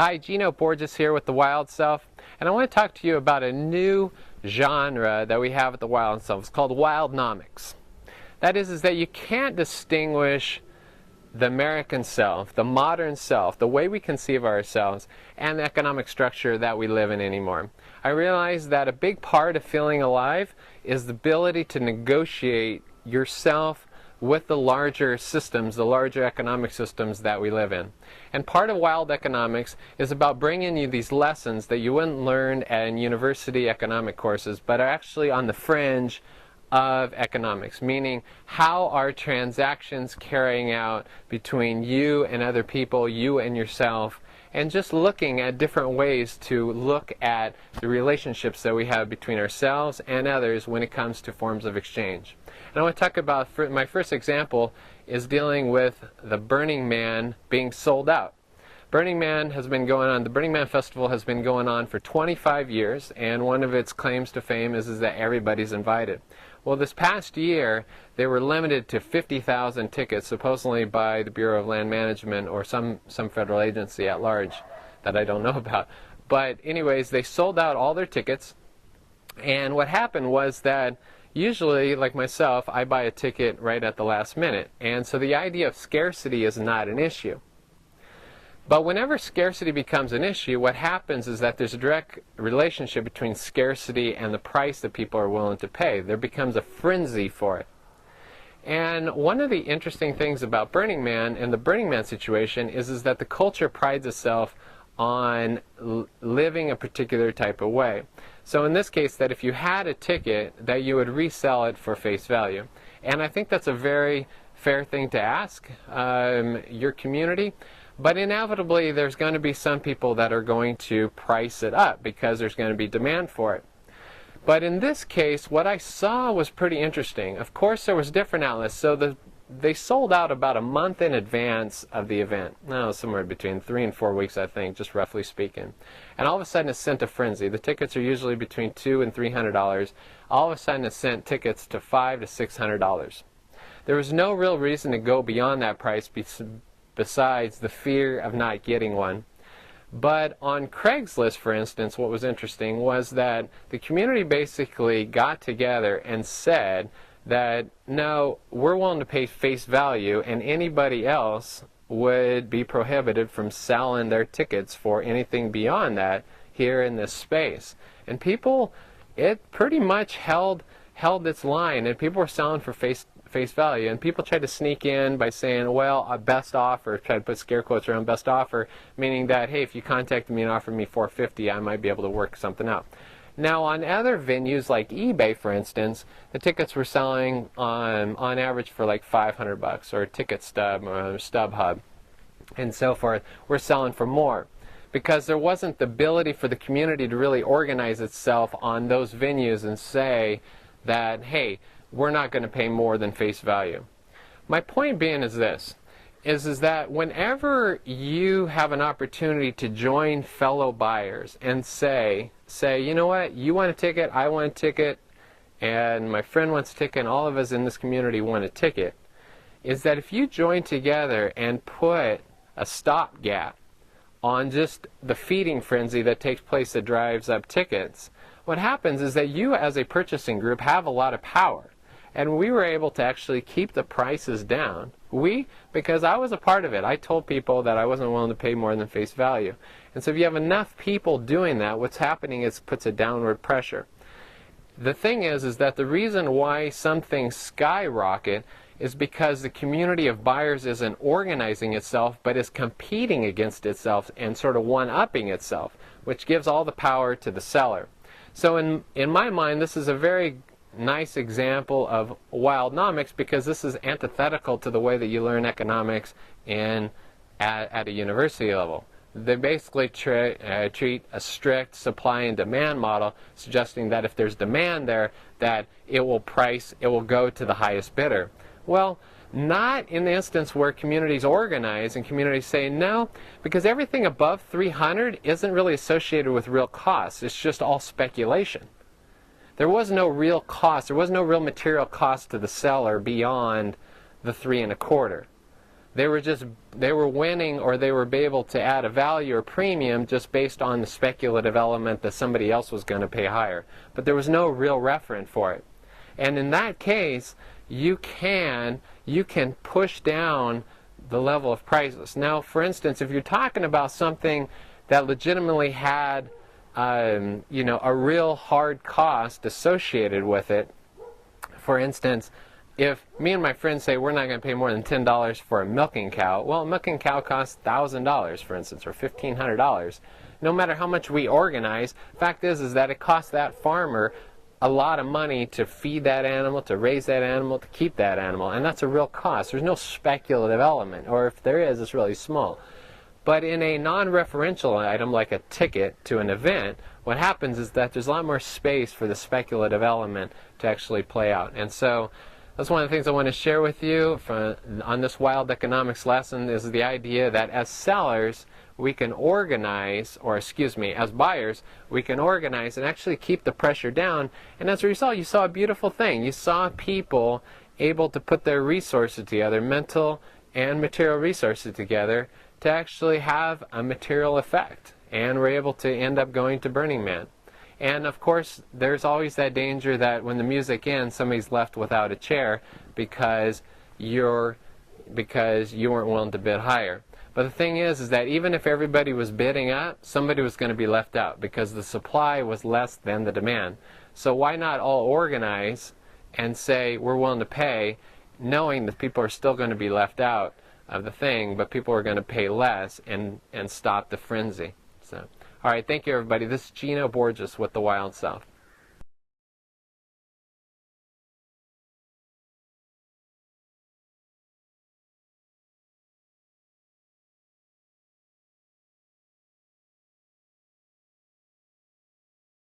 Hi, Gino, Borges here with The Wild Self, and I want to talk to you about a new genre that we have at The Wild Self. It's called wildnomics. That is that you can't distinguish the American self, the modern self, the way we conceive ourselves, and the economic structure that we live in anymore. I realize that a big part of feeling alive is the ability to negotiate yourself with the larger systems, the larger economic systems that we live in. And part of wild economics is about bringing you these lessons that you wouldn't learn in university economic courses, but are actually on the fringe of economics, meaning how are transactions carrying out between you and other people, you and yourself, and just looking at different ways to look at the relationships that we have between ourselves and others when it comes to forms of exchange. And I want to talk about, my first example is dealing with the Burning Man being sold out. Burning Man has been going on, the Burning Man Festival has been going on for 25 years, and one of its claims to fame is that everybody's invited. Well, this past year, they were limited to 50,000 tickets, supposedly by the Bureau of Land Management or some federal agency at large that I don't know about. But anyways, they sold out all their tickets, and what happened was that usually, like myself, I buy a ticket right at the last minute, and so the idea of scarcity is not an issue. But whenever scarcity becomes an issue, what happens is that there's a direct relationship between scarcity and the price that people are willing to pay. There becomes a frenzy for it. And one of the interesting things about Burning Man and the Burning Man situation is that the culture prides itself on living a particular type of way. So in this case, that if you had a ticket, that you would resell it for face value. And I think that's a very fair thing to ask your community. But inevitably, there's going to be some people that are going to price it up because there's going to be demand for it. But in this case, what I saw was pretty interesting. Of course, there was different outlets. So they sold out about a month in advance of the event. No, somewhere between 3 and 4 weeks, I think, just roughly speaking. And all of a sudden, it sent a frenzy. The tickets are usually between $200 and $300. All of a sudden, it sent tickets to $500 to $600. There was no real reason to go beyond that price besides the fear of not getting one. But on Craigslist, for instance, what was interesting was that the community basically got together and said that, no, we're willing to pay face value, and anybody else would be prohibited from selling their tickets for anything beyond that here in this space. And people, it pretty much held its line, and people were selling for face value, and people tried to sneak in by saying, well, a best offer, try to put scare quotes around best offer, meaning that, hey, if you contacted me and offered me $450, I might be able to work something out. Now, on other venues like eBay, for instance, the tickets were selling on average for like $500, or TicketStub or StubHub and so forth. We're selling for more because there wasn't the ability for the community to really organize itself on those venues and say that, hey, we're not going to pay more than face value. My point being is this, is that whenever you have an opportunity to join fellow buyers and say, you know what, you want a ticket, I want a ticket, and my friend wants a ticket, and all of us in this community want a ticket, is that if you join together and put a stopgap on just the feeding frenzy that takes place that drives up tickets, what happens is that you as a purchasing group have a lot of power. And we were able to actually keep the prices down. Because I was a part of it. I told people that I wasn't willing to pay more than face value. And so if you have enough people doing that, what's happening is it puts a downward pressure. The thing is that the reason why some things skyrocket is because the community of buyers isn't organizing itself, but is competing against itself and sort of one-upping itself, which gives all the power to the seller. So in my mind, this is a very nice example of wildnomics because this is antithetical to the way that you learn economics at a university level. They basically treat a strict supply and demand model, suggesting that if there's demand there, that it will go to the highest bidder. Well, not in the instance where communities organize and communities say no, because everything above 300 isn't really associated with real costs. It's just all speculation. There was no real cost. There was no real material cost to the seller beyond the 3 1/4. They were winning, or they were able to add a value or premium just based on the speculative element that somebody else was going to pay higher. But there was no real referent for it. And in that case, you can push down the level of prices. Now, for instance, if you're talking about something that legitimately had a real hard cost associated with it, for instance, if me and my friends say we're not going to pay more than $10 for a milking cow, well, a milking cow costs $1,000, for instance, or $1,500. No matter how much we organize, fact is that it costs that farmer a lot of money to feed that animal, to raise that animal, to keep that animal, and that's a real cost. There's no speculative element, or if there is, it's really small. But in a non-referential item like a ticket to an event, what happens is that there's a lot more space for the speculative element to actually play out. And so that's one of the things I want to share with you on this wild economics lesson, is the idea that as sellers, we can organize, or excuse me, as buyers, we can organize and actually keep the pressure down. And as a result, you saw a beautiful thing. You saw people able to put their resources together, mental and material resources together, to actually have a material effect. And we're able to end up going to Burning Man. And of course, there's always that danger that when the music ends, somebody's left without a chair because you weren't willing to bid higher. But the thing is that even if everybody was bidding up, somebody was going to be left out because the supply was less than the demand. So why not all organize and say we're willing to pay, knowing that people are still going to be left out of the thing, but people are going to pay less and stop the frenzy. So, all right, thank you everybody. This is Gino Borges with the Wild South.